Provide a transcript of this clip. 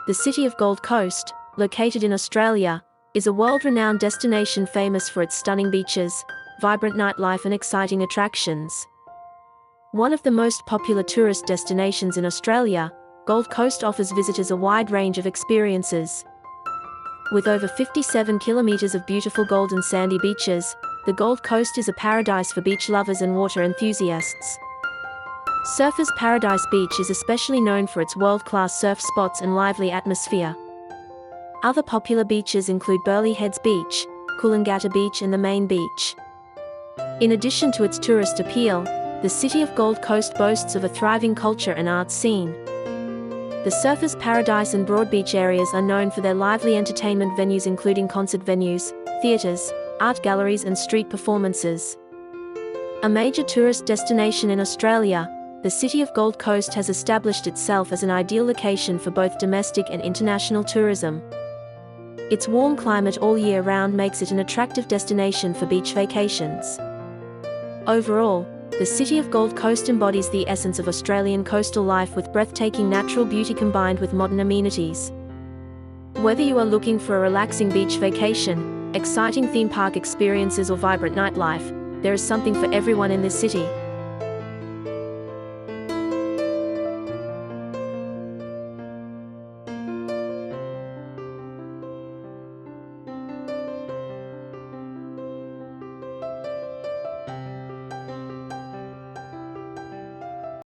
The city of Gold Coast, located in Australia, is a world-renowned destination famous for its stunning beaches, vibrant nightlife and exciting attractions. One of the most popular tourist destinations in Australia, Gold Coast offers visitors a wide range of experiences. With over 57 kilometres of beautiful golden sandy beaches, the Gold Coast is a paradise for beach lovers and water enthusiasts. Surfers Paradise Beach is especially known for its world-class surf spots and lively atmosphere. Other popular beaches include Burley Heads Beach, Coolangatta Beach and the Main Beach. In addition to its tourist appeal, the city of Gold Coast boasts of a thriving culture and arts scene. The Surfers Paradise and Broadbeach areas are known for their lively entertainment venues including concert venues, theatres, art galleries and street performances. A major tourist destination in Australia, the city of Gold Coast has established itself as an ideal location for both domestic and international tourism. Its warm climate all year round makes it an attractive destination for beach vacations. Overall, the city of Gold Coast embodies the essence of Australian coastal life with breathtaking natural beauty combined with modern amenities. Whether you are looking for a relaxing beach vacation, exciting theme park experiences or vibrant nightlife, there is something for everyone in this city.